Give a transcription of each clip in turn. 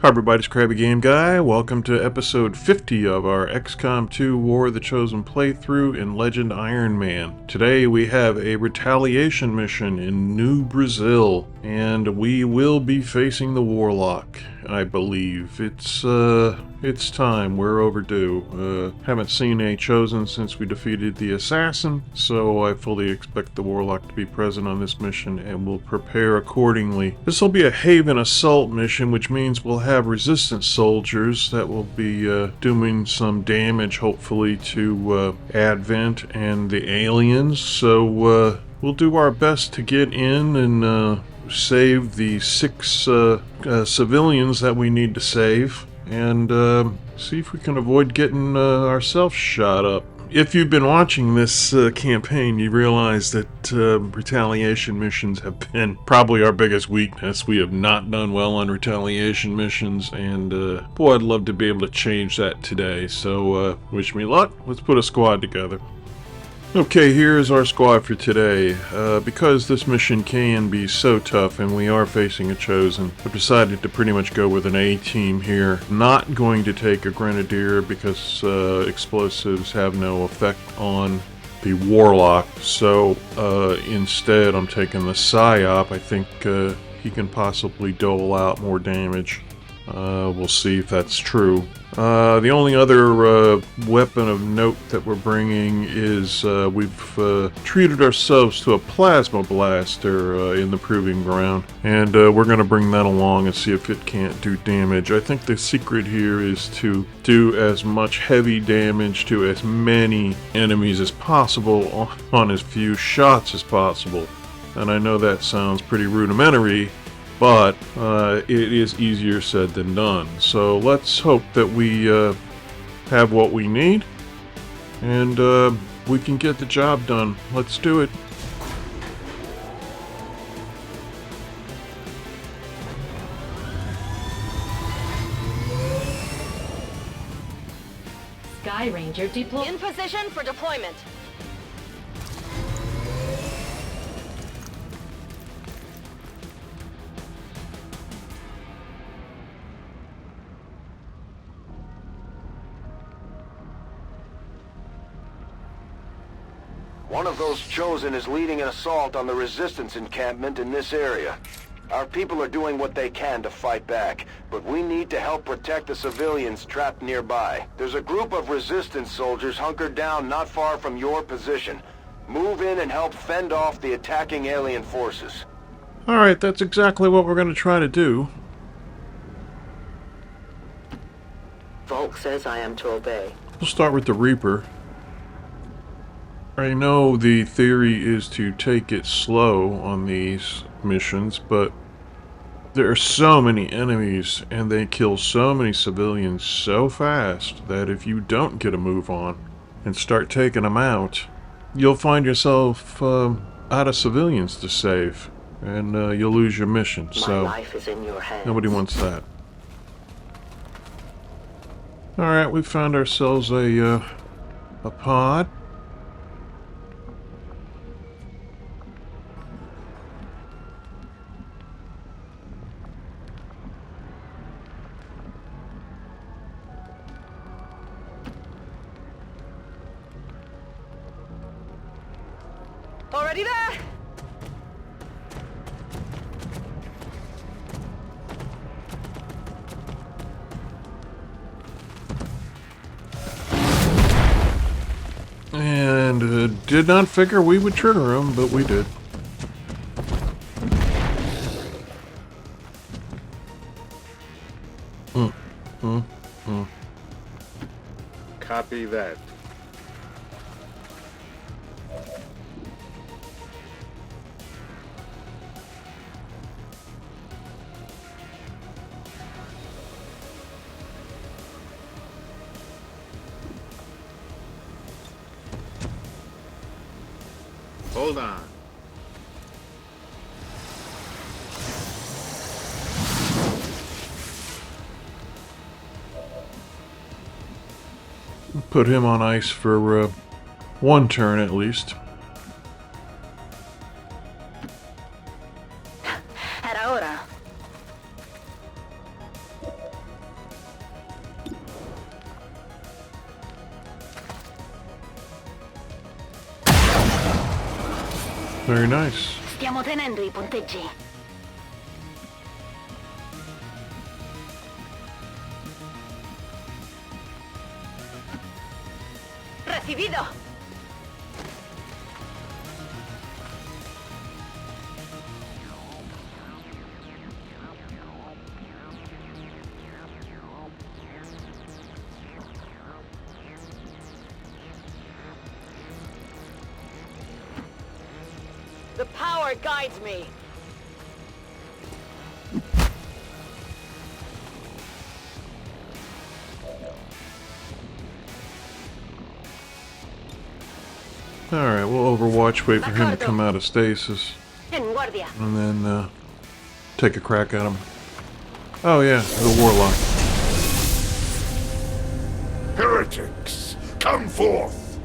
Hi everybody, it's Krabby Game Guy. Welcome to episode 50 of our XCOM2 War of the Chosen playthrough in Legend Ironman. Today we have a Retaliation mission in New Brazil, and we will be facing the Warlock, I believe. It's time. We're overdue. Haven't seen a Chosen since we defeated the Assassin, so I fully expect the Warlock to be present on this mission, and we'll prepare accordingly. This will be a Haven Assault mission, which means we'll have resistance soldiers that will be doing some damage, hopefully, to Advent and the aliens. So we'll do our best to get in and save the 6 civilians that we need to save, and see if we can avoid getting ourselves shot up. If you've been watching this campaign, you realize that retaliation missions have been probably our biggest weakness. We have not done well on retaliation missions, and boy, I'd love to be able to change that today. So wish me luck. Let's put a squad together. Okay, here's our squad for today. Because this mission can be so tough and we are facing a Chosen, I've decided to pretty much go with an A-team here. Not going to take a Grenadier because explosives have no effect on the Warlock. So instead I'm taking the Psyop. I think he can possibly dole out more damage. We'll see if that's true. The only other weapon of note that we're bringing is we've treated ourselves to a plasma blaster in the proving ground, and we're going to bring that along and see if it can't do damage. I think the secret here is to do as much heavy damage to as many enemies as possible on as few shots as possible. And I know that sounds pretty rudimentary, but it is easier said than done. So let's hope that we have what we need, and we can get the job done. Let's do it. Sky Ranger deployed. In position for deployment. One of those Chosen is leading an assault on the Resistance encampment in this area. Our people are doing what they can to fight back, but we need to help protect the civilians trapped nearby. There's a group of Resistance soldiers hunkered down not far from your position. Move in and help fend off the attacking alien forces. Alright, that's exactly what we're going to try to do. Volk says I am to obey. We'll start with the Reaper. I know the theory is to take it slow on these missions, but there are so many enemies and they kill so many civilians so fast that if you don't get a move on and start taking them out, you'll find yourself out of civilians to save, and you'll lose your mission. So My life is in your hands. nobody wants that. Alright, we found ourselves a pod. Already there? And did not figure we would trigger him, but we did. Copy that. Hold on. Put him on ice for one turn at least. At ahora. Very nice. Stiamo tenendo I punteggi. Recibido. The power guides me. Alright, we'll overwatch, wait for him to come out of stasis, En guardia. and then take a crack at him. Oh yeah, the Warlock. Heretics, come forth!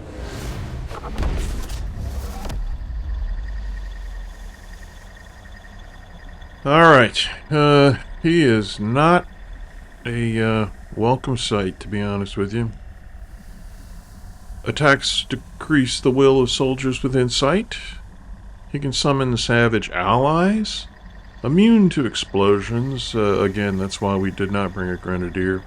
Alright, he is not a welcome sight, to be honest with you. Attacks decrease the will of soldiers within sight. He can summon the savage allies. Immune to explosions. Again, that's why we did not bring a grenadier.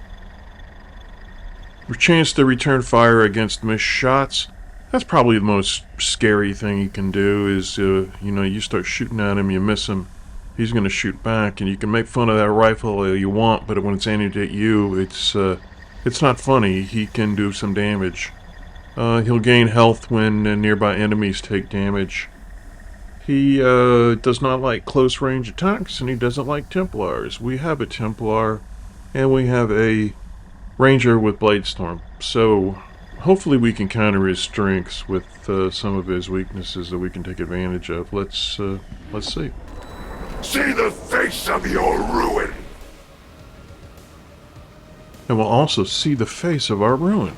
Chance to return fire against missed shots. That's probably the most scary thing you can do is, you start shooting at him, you miss him. He's going to shoot back, and you can make fun of that rifle all you want, but when it's aimed at you, it's not funny. He can do some damage. He'll gain health when nearby enemies take damage. He does not like close range attacks, and he doesn't like Templars. We have a Templar, and we have a Ranger with Bladestorm. So hopefully we can counter his strengths with some of his weaknesses that we can take advantage of. Let's see. See the face of your ruin! And we'll also see the face of our ruin.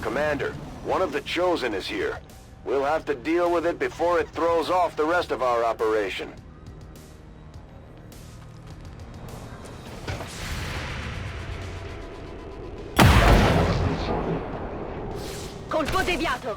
Commander, one of the Chosen is here. We'll have to deal with it before it throws off the rest of our operation. Colpo deviato.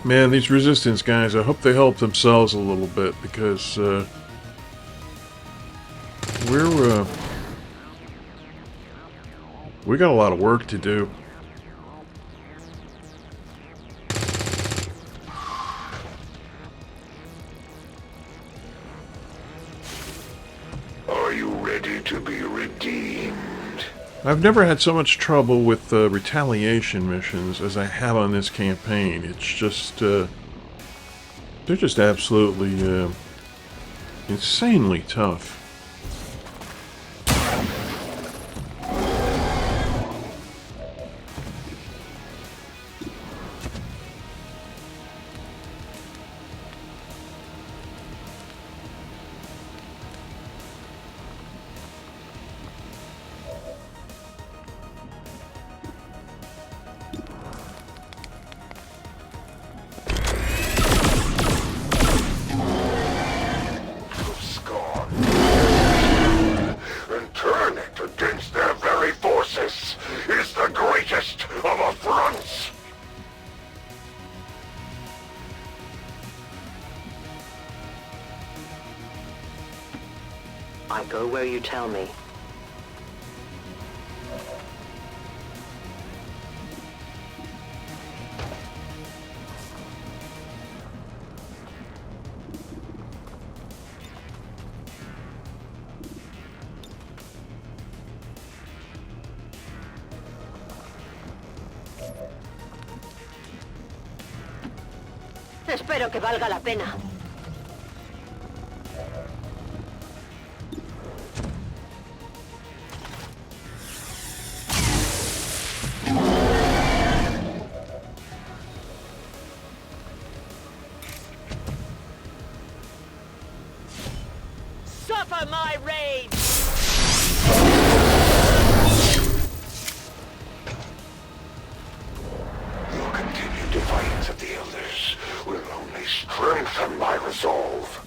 Man, these resistance guys, I hope they help themselves a little bit, because we got a lot of work to do. Are you ready to be redeemed? I've never had so much trouble with retaliation missions as I have on this campaign. It's just, they're just absolutely, insanely tough. I go where you tell me. Espero que valga la pena. Suffer my rage! deeds of the Elders will only strengthen my resolve.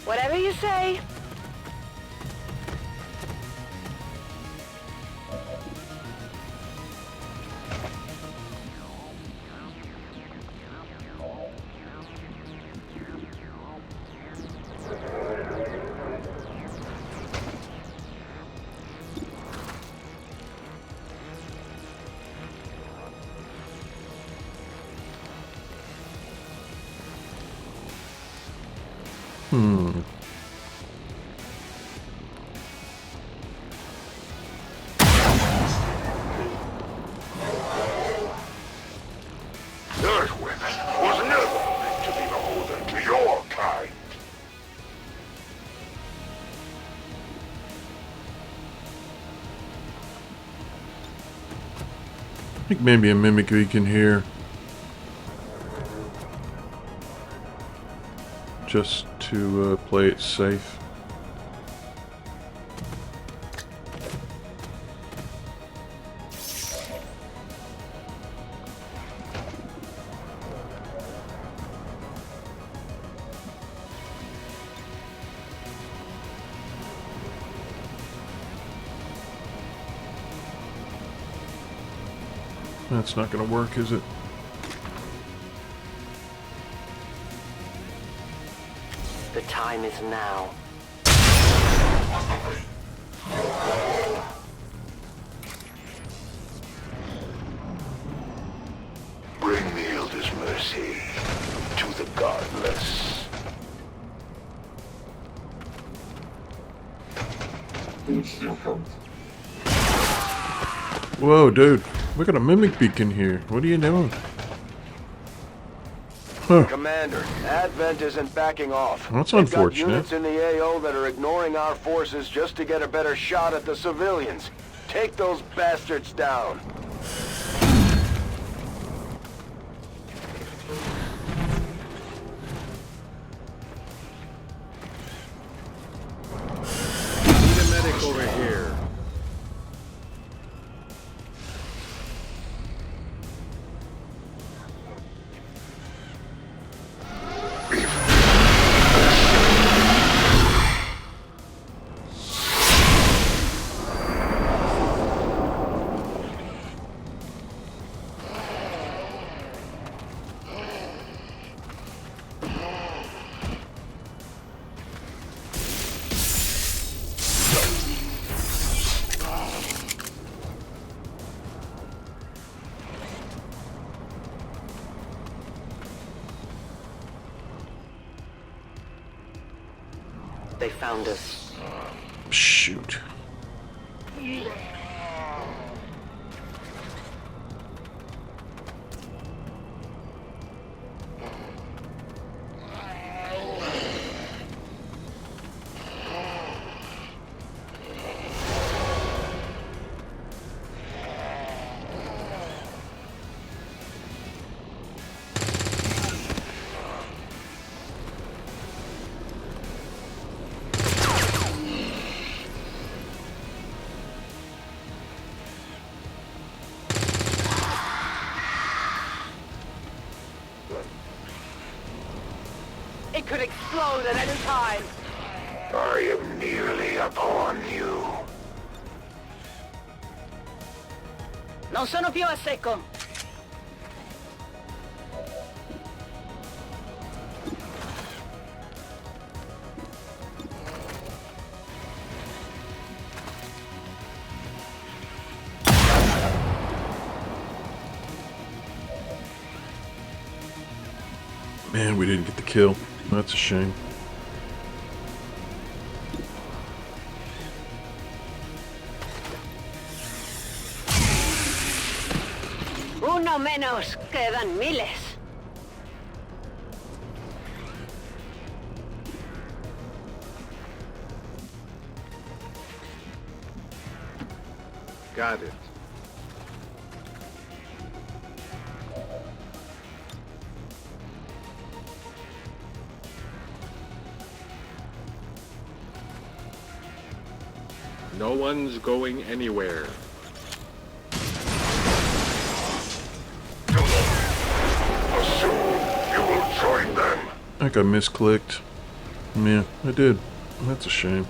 Whatever you say. Earthwick was never meant to be beholden to your kind. I think maybe a mimic we can hear. Just to play it safe. That's not going to work, is it? The time is now. Bring the Elder's mercy to the godless. Whoa, dude. We got a mimic beacon here. What are you doing? Huh. Commander, Advent isn't backing off. That's They've got unfortunate. units in the AO that are ignoring our forces just to get a better shot at the civilians. Take those bastards down. Need a medic over here. They found us. Shoot. It could explode at any time. I am nearly upon you. Non sono più a secco. Man, we didn't get the kill. That's a shame. Uno menos. Quedan miles. Got it. No one's going anywhere. Soon you will join them. I think I misclicked. Yeah, I did. That's a shame.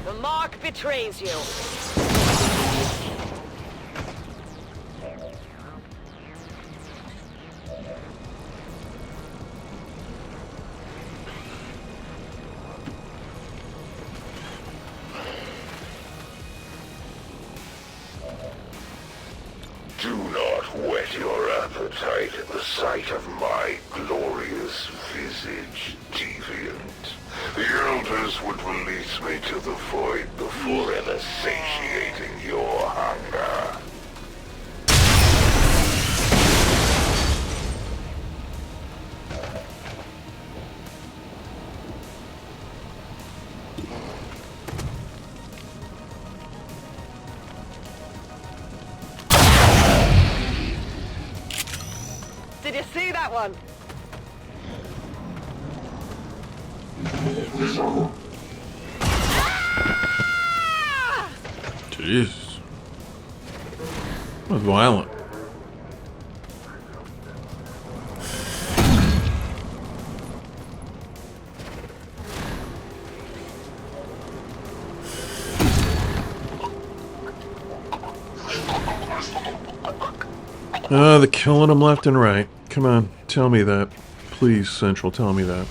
The mark betrays you. Do not whet your appetite at the sight of my glorious visage, deviant. The elders would release me to the void before ever satiating your hunger. Did you see that one? Jeez. That was violent. They're killing them left and right. Come on, tell me that. Please, Central, tell me that.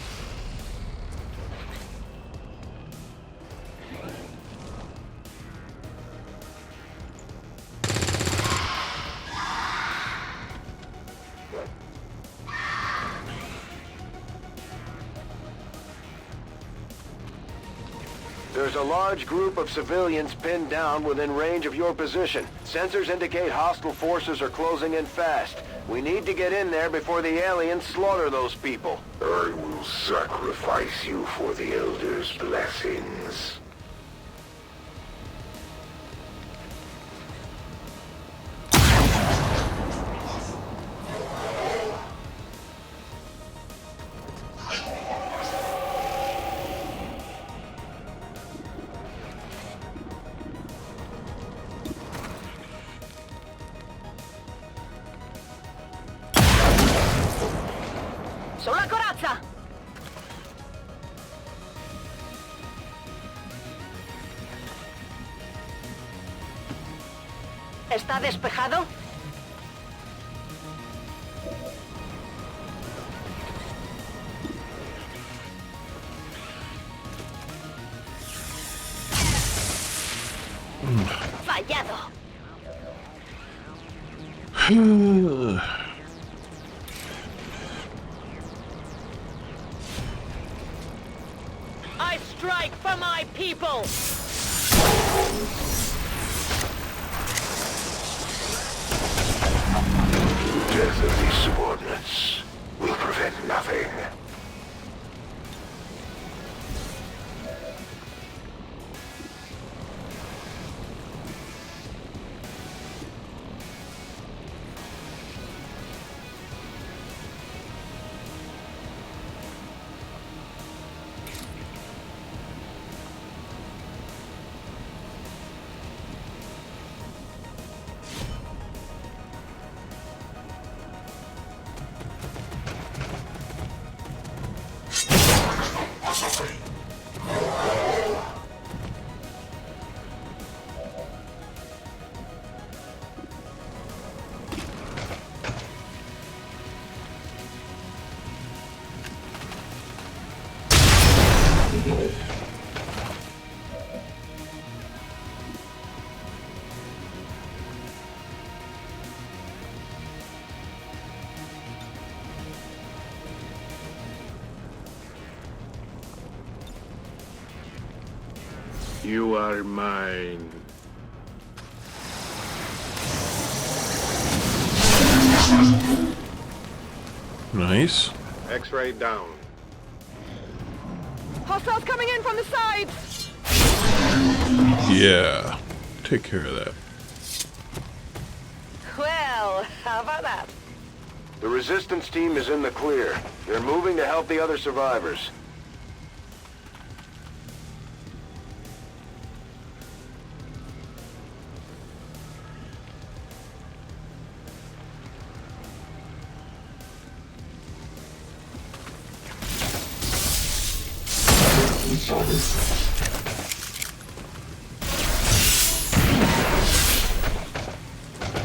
There's a large group of civilians pinned down within range of your position. Sensors indicate hostile forces are closing in fast. We need to get in there before the aliens slaughter those people. I will sacrifice you for the Elder's blessings. Sulla corazza! ¿Está despejado? Fallado. I strike for my people! Death of these subordinates will prevent nothing. You are mine. Nice. X-ray down. Hostiles coming in from the sides! Yeah. Take care of that. Well, how about that? The resistance team is in the clear. They're moving to help the other survivors.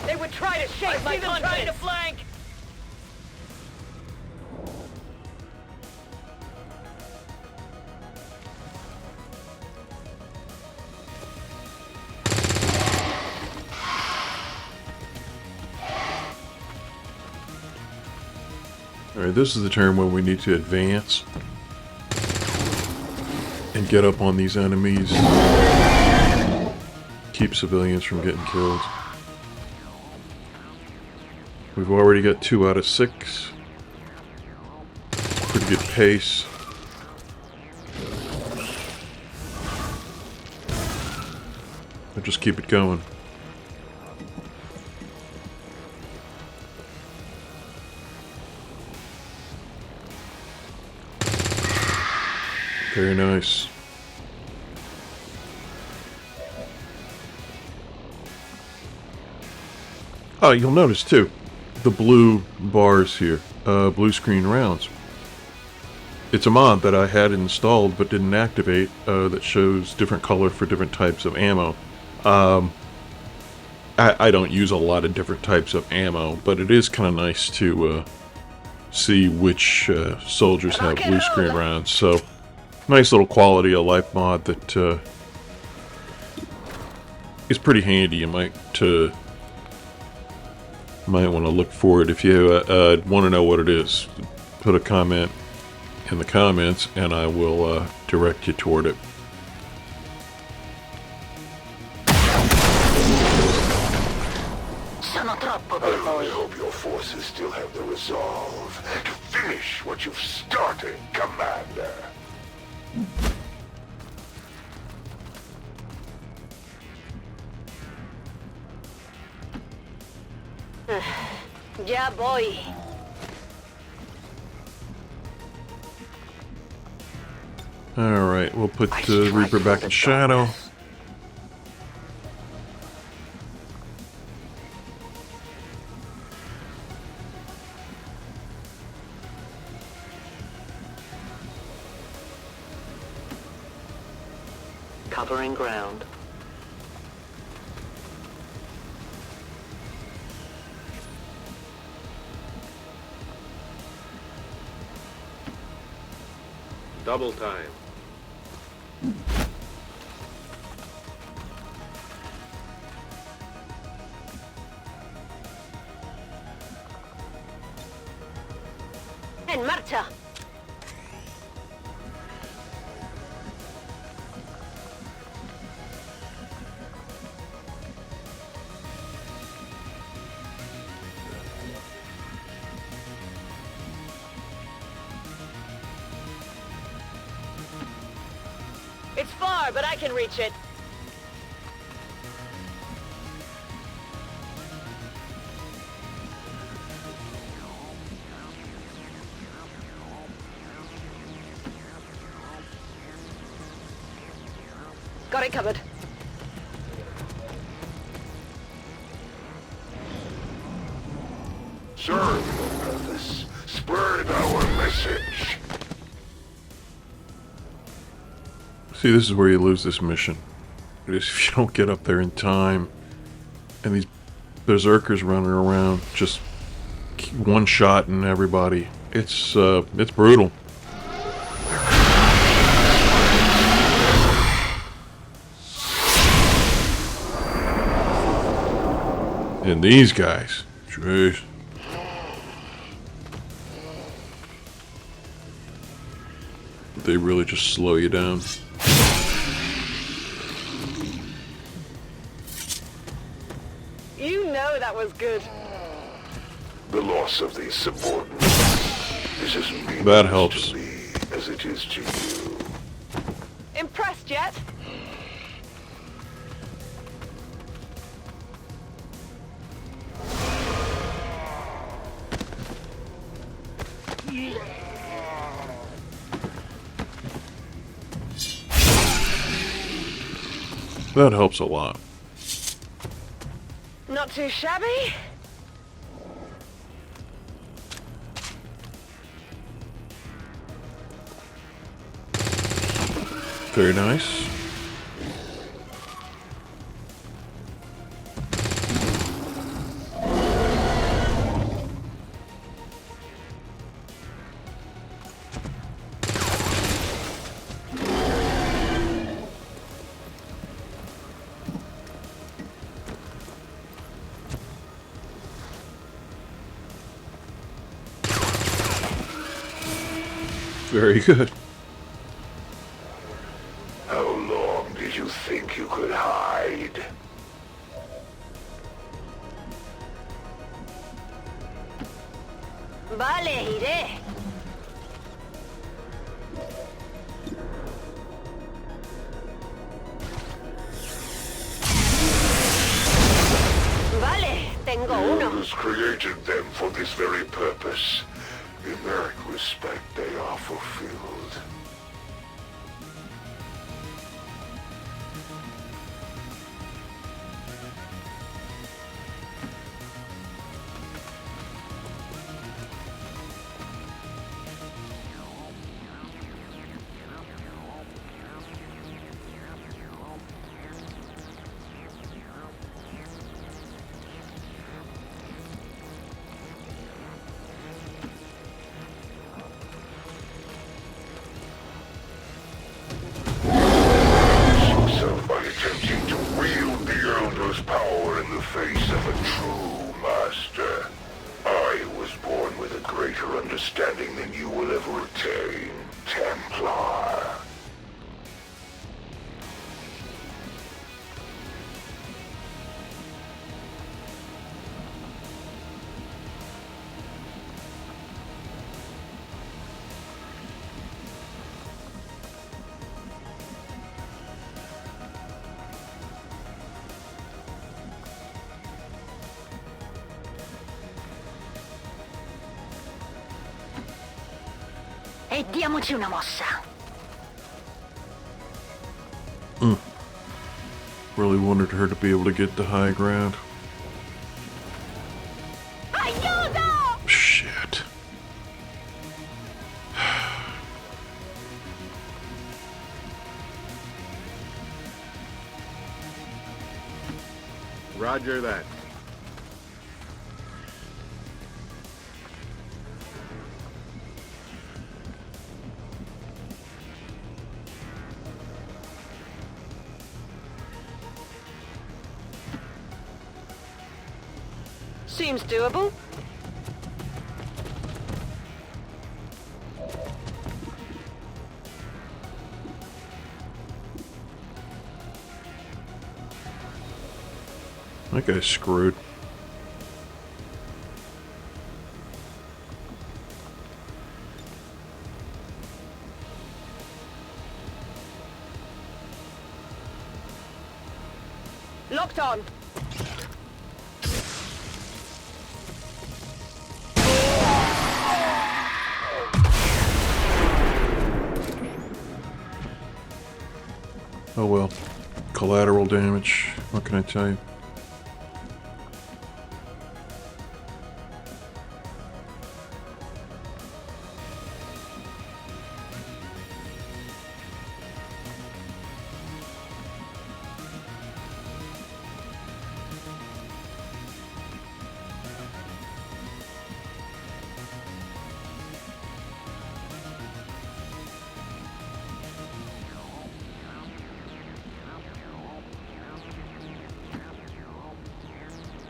They would try to shake my confidence. Trying to flank. Alright, this is the turn when we need to advance and get up on these enemies. Keep civilians from getting killed. We've already got 2 out of 6. Pretty good pace. I'll just keep it going. Very nice. Oh, you'll notice too, the blue bars here, blue screen rounds. It's a mod that I had installed but didn't activate, that shows different color for different types of ammo. I don't use a lot of different types of ammo, but it is kind of nice to see which soldiers have blue screen rounds. So, nice little quality of life mod that is pretty handy. You might want to look for it if you want to know what it is. Put a comment in the comments and I will direct you toward it. I hope your forces still have the resolve to finish what you've started, Commander. Yeah, boy. Alright, we'll put Reaper back in shadow. Covering ground. Double time. En marcha. It's far, but I can reach it. Got it covered. Serve your purpose. Spread our message. See, this is where you lose this mission. It is if you don't get up there in time, and these berserkers running around, just one-shotting everybody. It's brutal. And these guys. Jeez. They really just slow you down. You know that was good. The loss of these subordinates is as meaningless That helps. to me as it is to you. Impressed yet? That helps a lot. Not too shabby. Very nice. Very good. How long did you think you could hide? Vale, iré. Vale, tengo uno. Who's created them for this very purpose? In that respect, they are fulfilled. By attempting to wield the Elder's power in the face of a true master. I was born with a greater understanding than you will ever attain, Templar. E diamoci una mossa. Really wanted her to be able to get the high ground. Aiuto! Shit. Roger that. Seems doable. That guy's screwed. Locked on. Oh well. Collateral damage. What can I tell you?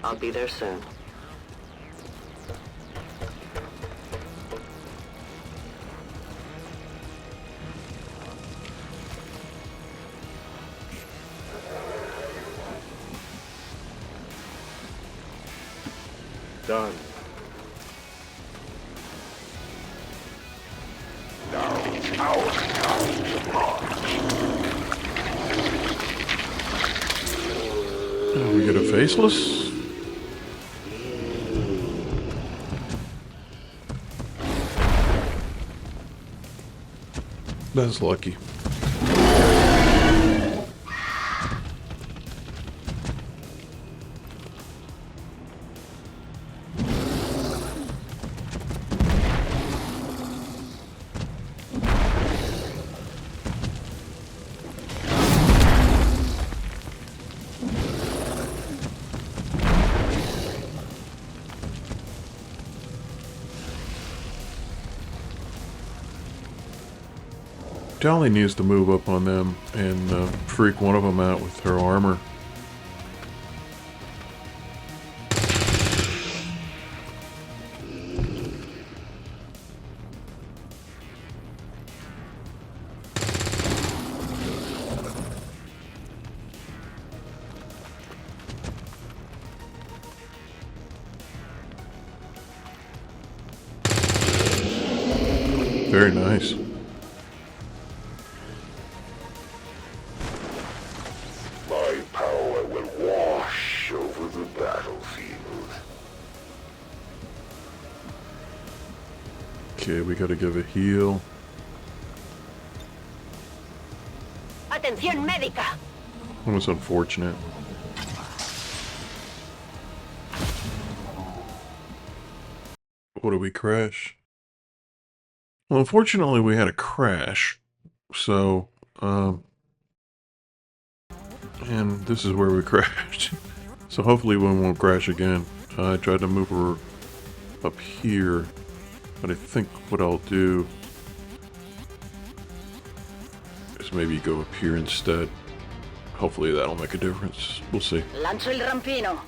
I'll be there soon. Done. We get a faceless? That's lucky. Dolly needs to move up on them and freak one of them out with her armor. Very nice. My power will wash over the battlefield. Okay, we gotta give a heal. Atención médica. That was unfortunate. What did we crash? Well, unfortunately, we had a crash. So, and this is where we crashed. So hopefully we won't crash again. I tried to move her up here, but I think what I'll do is maybe go up here instead. Hopefully that'll make a difference. We'll see. Lanzo el rampino.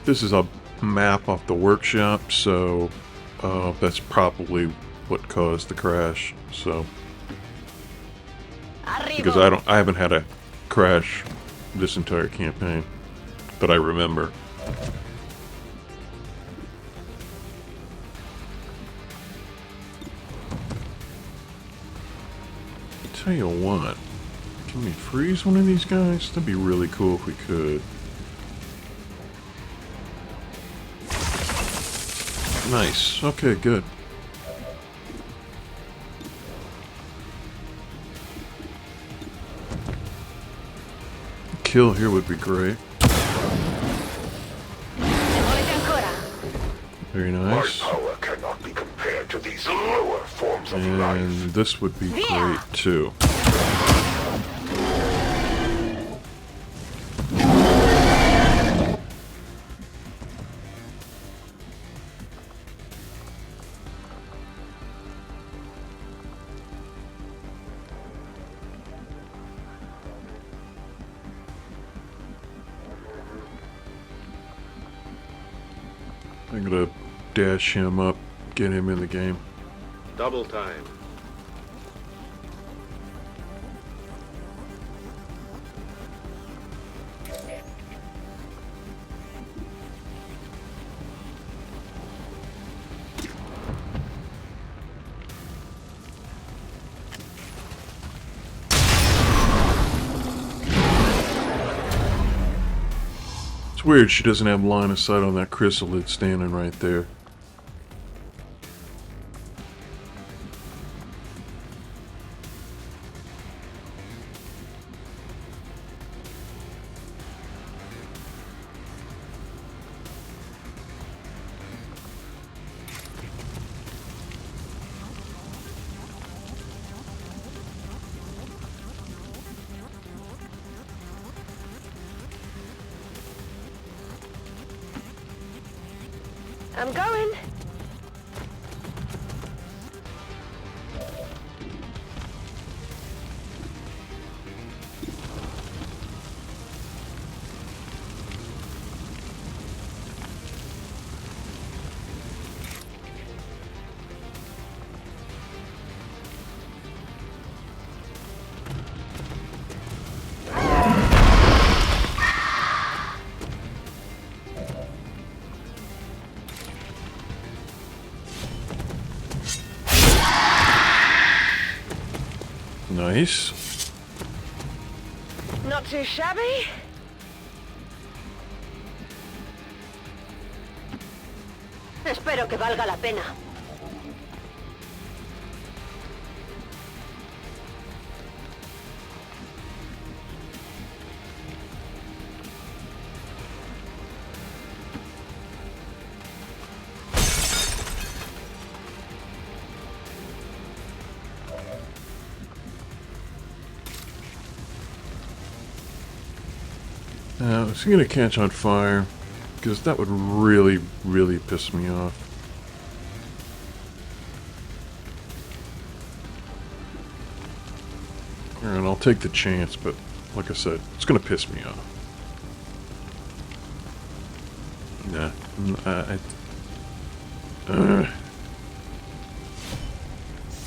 This is a map off the workshop, so that's probably what caused the crash. So, because I haven't had a crash this entire campaign that I remember. Tell you what, can we freeze one of these guys? That'd be really cool if we could. Nice. Okay, good. Kill here would be great. Very nice. My power cannot be compared to these lower forms of life. And this would be great too. I'm gonna dash him up, get him in the game. Double time. It's weird she doesn't have line of sight on that chrysalid standing right there. I'm going. Nice. Not too shabby. Espero que valga la pena. Now, is he gonna catch on fire? Because that would really, really piss me off. Alright, I'll take the chance, but like I said, it's gonna piss me off. Nah.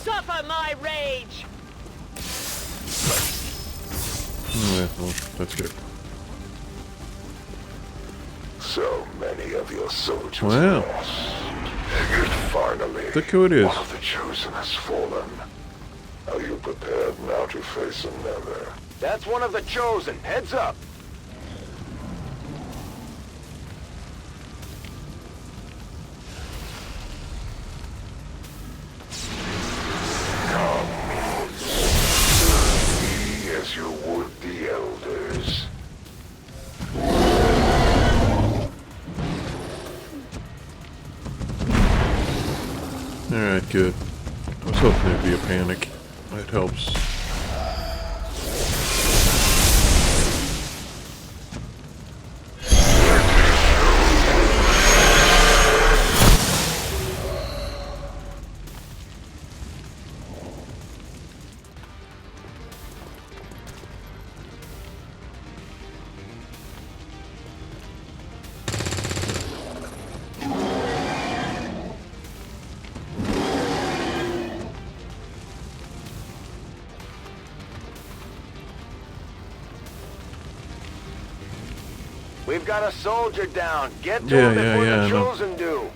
Suffer my rage. Yeah, well, that's good. So many of your soldiers Wow. lost. Yet finally, Look who it is. one of the chosen has fallen. Are you prepared now to face another? That's one of the chosen. Heads up. Be as you would the elders. Alright, good. I was hoping there'd be a panic. That helps. We've got a soldier down. Get to Yeah, him before yeah, the I know. chosen do.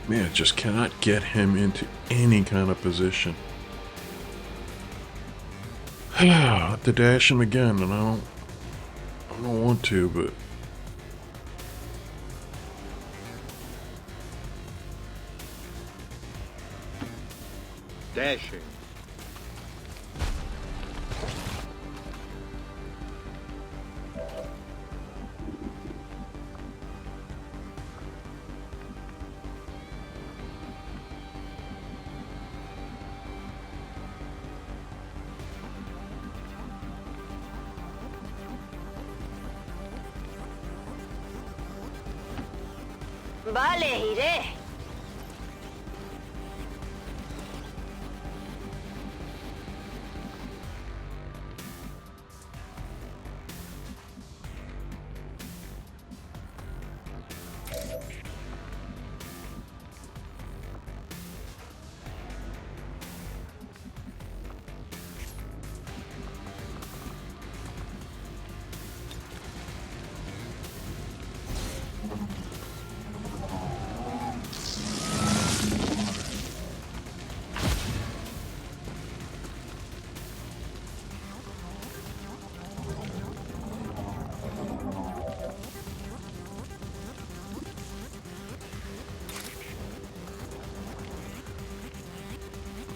Man, just cannot get him into any kind of position. I have to dash him again, and I don't want to, but Dashing. Vale, iré.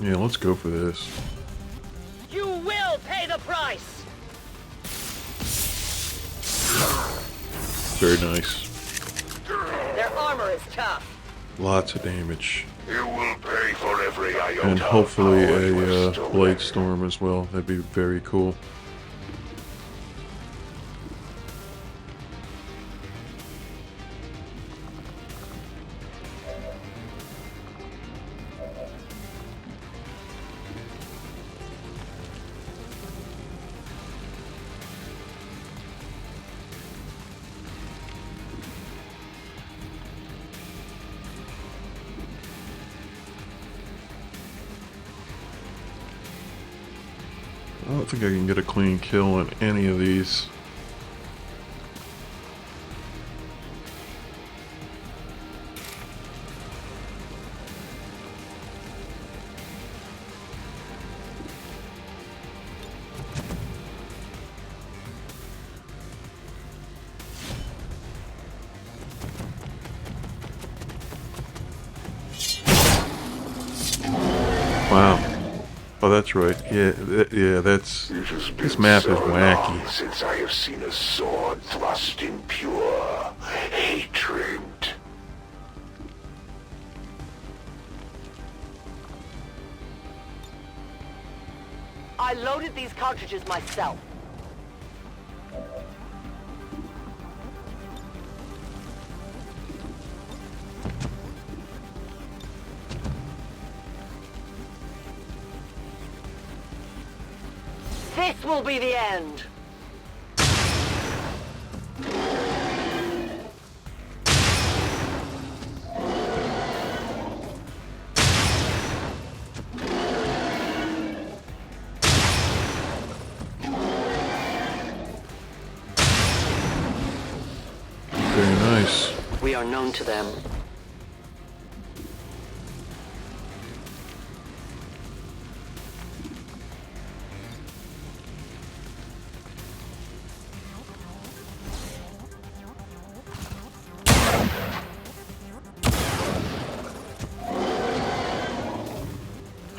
yeah, let's go for this. You will pay the price. Very nice. Their armor is tough. Lots of damage. You will pay for every iota. And hopefully of power you a have stolen. blade storm as well. That'd be very cool. don't think I can get a clean kill on any of these. Wow. Oh, that's right. Yeah, that's... This map is wacky. Since I have seen a sword thrust in pure hatred. I loaded these cartridges myself. This will be the end. Very nice. We are known to them.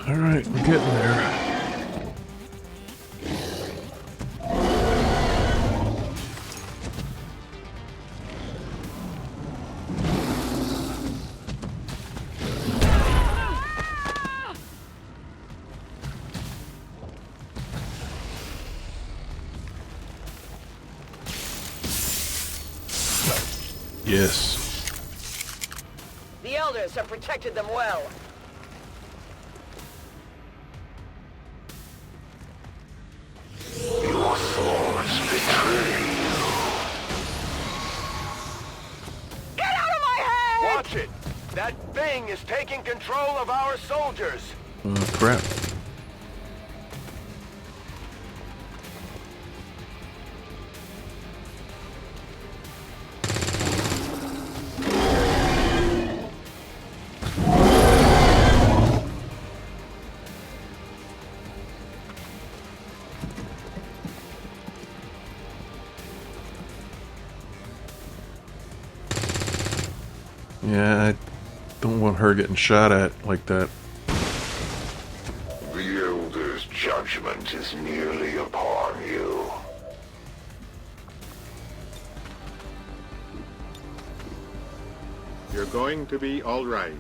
Alright, we're getting there. Yes. The elders have protected them well. Your thoughts betray you. Get out of my head! Watch it! That thing is taking control of our soldiers! Crap. Yeah, I don't want her getting shot at like that. The Elder's judgment is nearly upon you. You're going to be all right.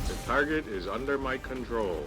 The target is under my control.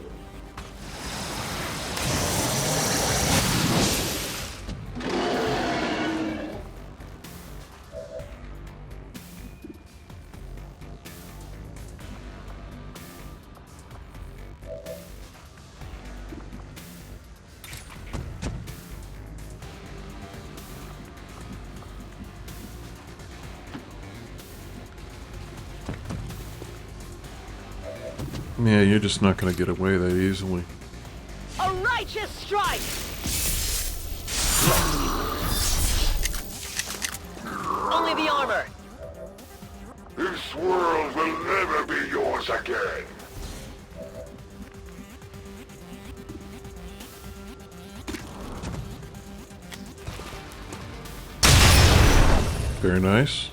Yeah, you're just not gonna get away that easily. A righteous strike! Only the armor! This world will never be yours again. Very nice.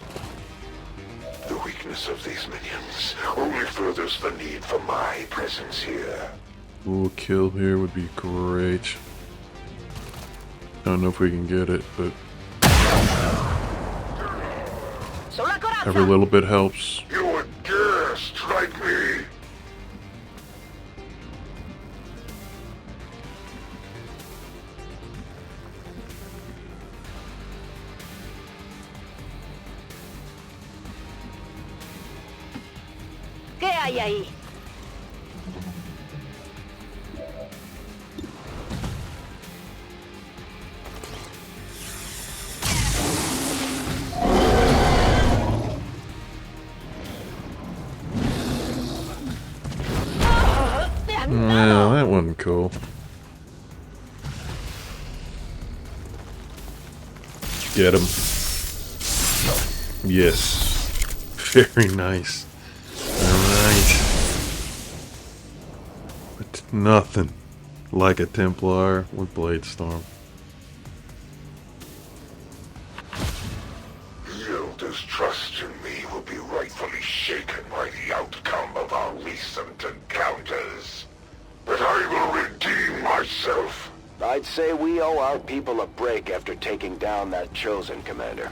The weakness of these minions only furthers the need for my presence here. Ooh, a kill here would be great. Don't know if we can get it, but Sola corazza! every little bit helps. You would dare strike me? ¿Qué hay ahí? Get him. Yes. Very nice. Alright. But nothing like a Templar with Bladestorm. The Elders' trust in me will be rightfully shaken by the outcome of our recent encounters. But I will redeem myself. I'd say we owe our people a break after taking down that Chosen, Commander.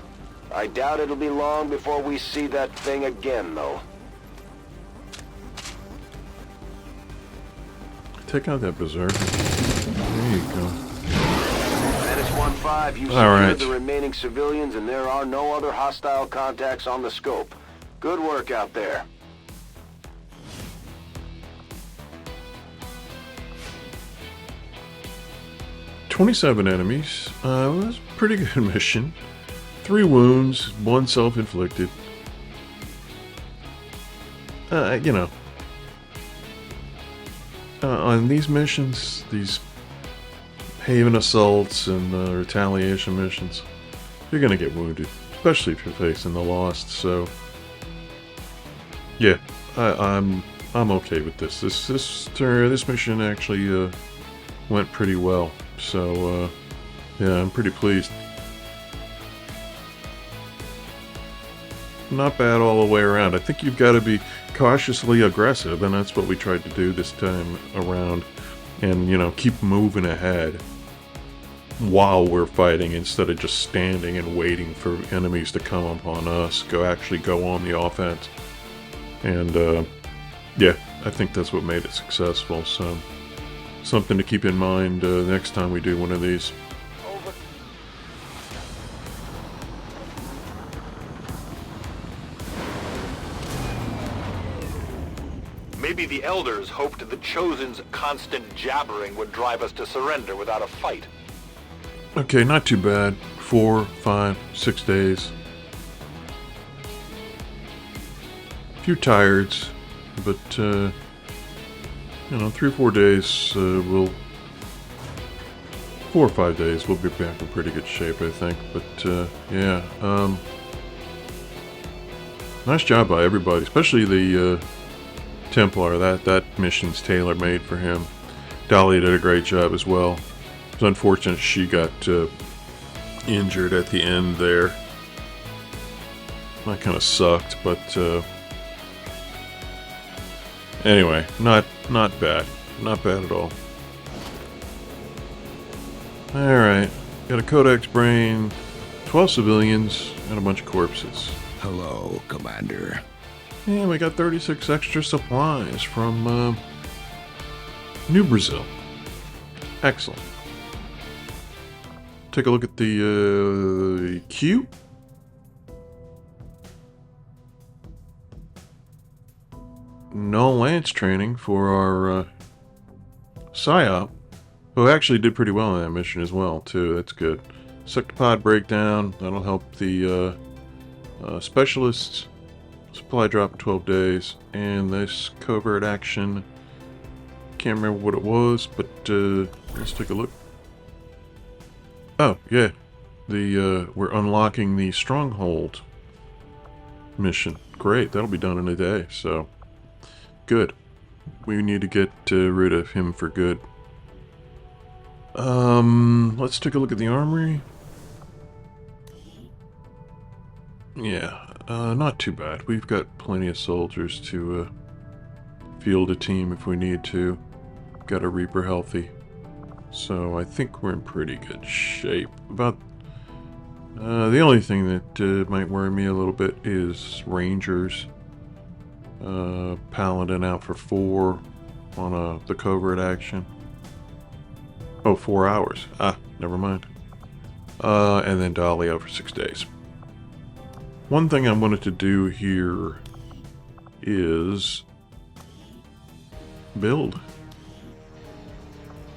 I doubt it'll be long before we see that thing again, though. Take out that Berserker. There you go. Menace 1-5, you've secured the remaining civilians and there are no other hostile contacts on the scope. Good work out there. "27 enemies. It was a pretty good mission. 3 wounds, 1 self-inflicted. You know. On these missions, these Haven Assaults and Retaliation missions, you're gonna get wounded. Especially if you're facing the Lost, so... Yeah, I'm okay with this. This mission actually went pretty well. So, yeah, I'm pretty pleased. Not bad all the way around. I think you've got to be cautiously aggressive, and that's what we tried to do this time around. And, you know, keep moving ahead while we're fighting instead of just standing and waiting for enemies to come upon us. Actually go on the offense. And, yeah, I think that's what made it successful, so... Something to keep in mind next time we do one of these. Over. Maybe the Elders hoped the Chosen's constant jabbering would drive us to surrender without a fight. Okay, not too bad. 4, 5, 6 days. A few tireds, but you know, 3 or 4 days, 4 or 5 days, we'll be back in pretty good shape, I think. But, yeah, nice job by everybody, especially the, Templar. That mission's tailor-made for him. Dolly did a great job as well. It's unfortunate she got, injured at the end there. That kind of sucked, but, anyway, not bad. Not bad at all. Alright. Got a Codex brain, 12 civilians, and a bunch of corpses. Hello, Commander. And we got 36 extra supplies from, New Brazil. Excellent. Take a look at the, queue. No Lance training for our PSYOP, who actually did pretty well in that mission as well, too. That's good. Sectopod breakdown, that'll help the specialists. Supply drop in 12 days. And this covert action, can't remember what it was, but let's take a look. Oh, yeah. We're unlocking the Stronghold mission. Great, that'll be done in a day, so... Good. We need to get rid of him for good. Let's take a look at the armory. Yeah, not too bad. We've got plenty of soldiers to field a team if we need to. Got a Reaper healthy. So I think we're in pretty good shape. About the only thing that might worry me a little bit is Rangers. Paladin out for 4 on the covert action. Oh, 4 hours. Ah, never mind. And then Dolly out for 6 days. One thing I wanted to do here is build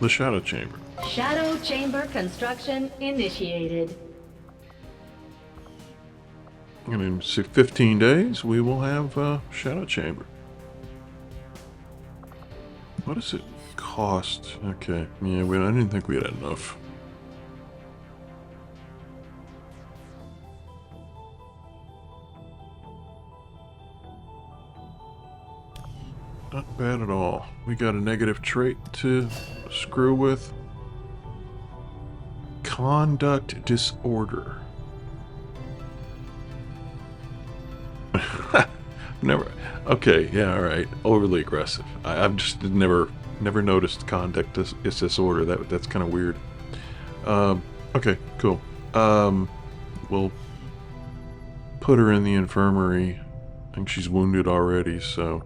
the Shadow Chamber. Shadow Chamber construction initiated. And in 15 days, we will have Shadow Chamber. What does it cost? Okay, yeah, I didn't think we had enough. Not bad at all. We got a negative trait to screw with. Conduct disorder. Never. Okay, yeah, all right. Overly aggressive. I've just never noticed conduct disorder. That's kind of weird. Okay, cool. We'll put her in the infirmary. I think she's wounded already, so.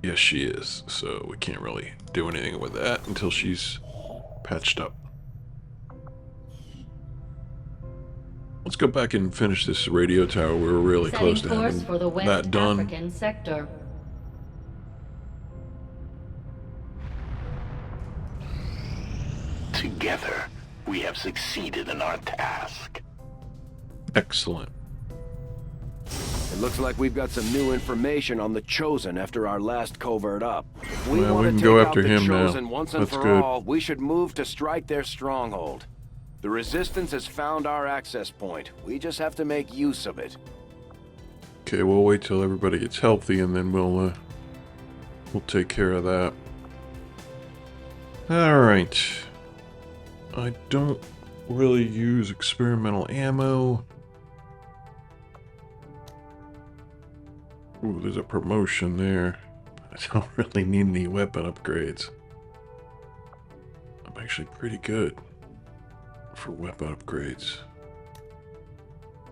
Yes, she is. So we can't really do anything with that until she's patched up. Let's go back and finish this radio tower. We were really close to having for the West that done. African sector. Together, we have succeeded in our task. Excellent. It looks like we've got some new information on the Chosen after our last covert up. If Well, want we to can take go out after the him now. Chosen once and That's for good. all, we should move to strike their stronghold. The Resistance has found our access point. We just have to make use of it. Okay, we'll wait till everybody gets healthy and then we'll take care of that. Alright. I don't really use experimental ammo. Ooh, there's a promotion there. I don't really need any weapon upgrades. I'm actually pretty good for weapon upgrades.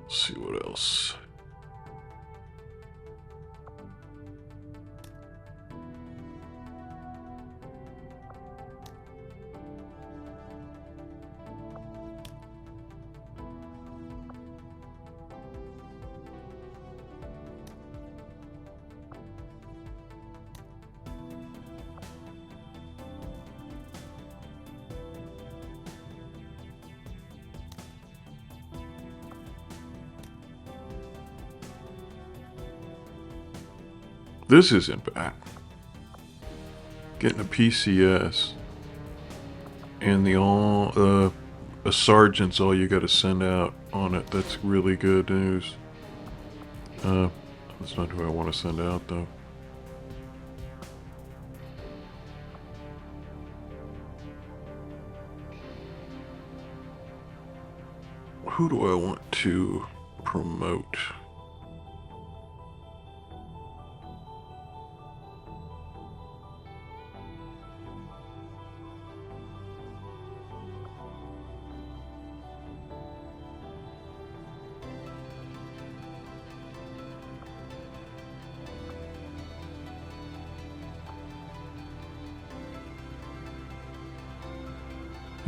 Let's see what else. This isn't bad. Getting a PCS and a sergeant's all you got to send out on it. That's really good news. That's not who I want to send out though. Who do I want to promote?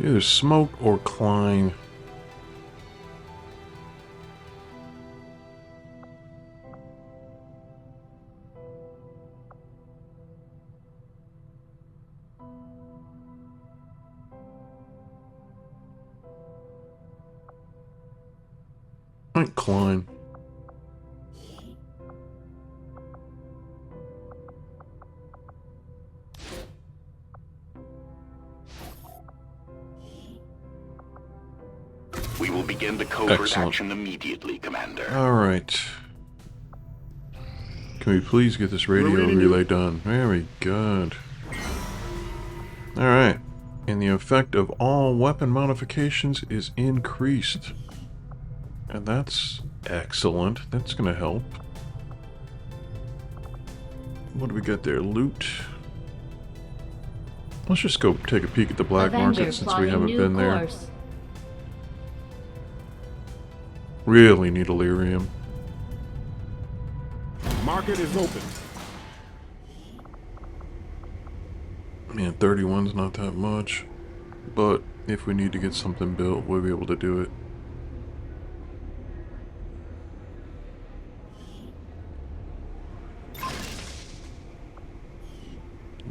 Either Smoke or Klein. I think Klein. We will begin the covert Excellent. action immediately, Commander. Alright. Can we please get this radio relay done? Very good. Alright. And the effect of all weapon modifications is increased. And that's excellent. That's going to help. What do we got there? Loot. Let's just go take a peek at the black market since we haven't been there. Really need Illyrium. Market is open. Man, 31's not that much. But if we need to get something built, we'll be able to do it.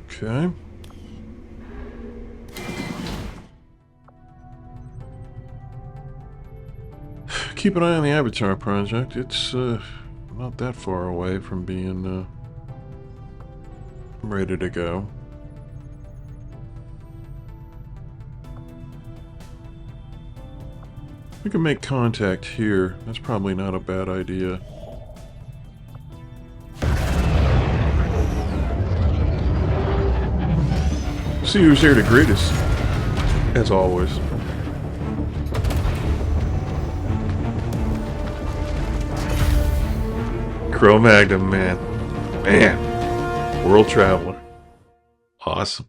Okay. Keep an eye on the Avatar project. It's not that far away from being ready to go. We can make contact here. That's probably not a bad idea. See who's here to greet us, as always. Cro-Magnon, man. World Traveler. Awesome.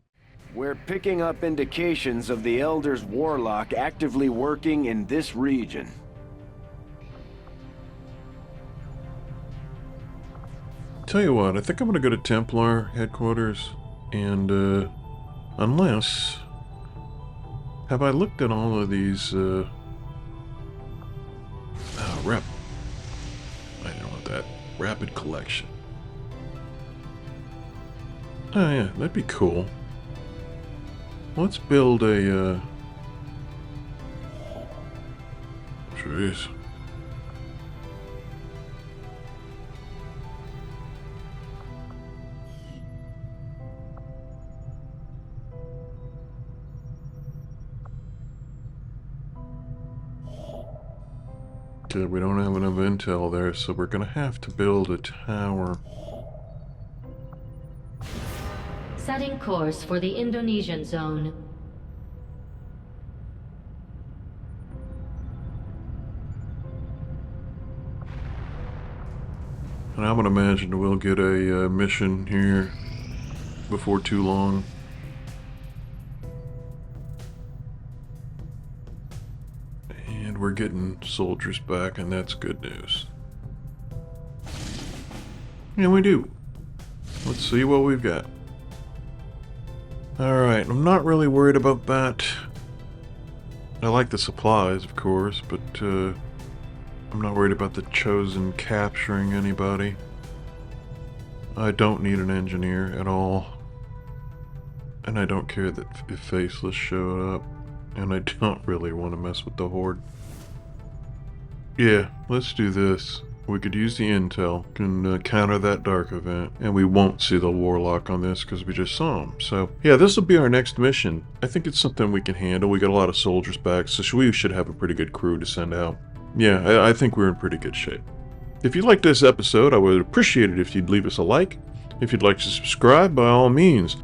We're picking up indications of the Elder's Warlock actively working in this region. Tell you what, I think I'm gonna go to Templar headquarters, and unless... Have I looked at all of these, rep... I don't know that. Rapid collection. Oh yeah, that'd be cool. Let's build a, Jeez. Okay, we don't have enough intel there, so we're gonna have to build a tower. Setting course for the Indonesian zone. And I would imagine we'll get a mission here before too long. And we're getting soldiers back, and that's good news. And we do. Let's see what we've got. Alright, I'm not really worried about that. I like the supplies, of course, but I'm not worried about the Chosen capturing anybody. I don't need an engineer at all. And I don't care that if Faceless showed up. And I don't really want to mess with the Horde. Yeah, let's do this. We could use the intel, can counter that dark event, and we won't see the Warlock on this because we just saw him. So, yeah, this will be our next mission. I think it's something we can handle. We got a lot of soldiers back, so we should have a pretty good crew to send out. Yeah, I think we're in pretty good shape. If you liked this episode, I would appreciate it if you'd leave us a like. If you'd like to subscribe, by all means,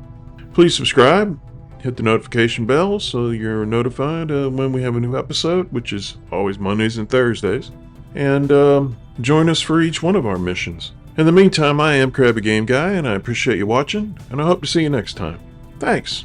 please subscribe. Hit the notification bell so you're notified when we have a new episode, which is always Mondays and Thursdays. And join us for each one of our missions. In the meantime, I am Krabby Game Guy, and I appreciate you watching, and I hope to see you next time. Thanks!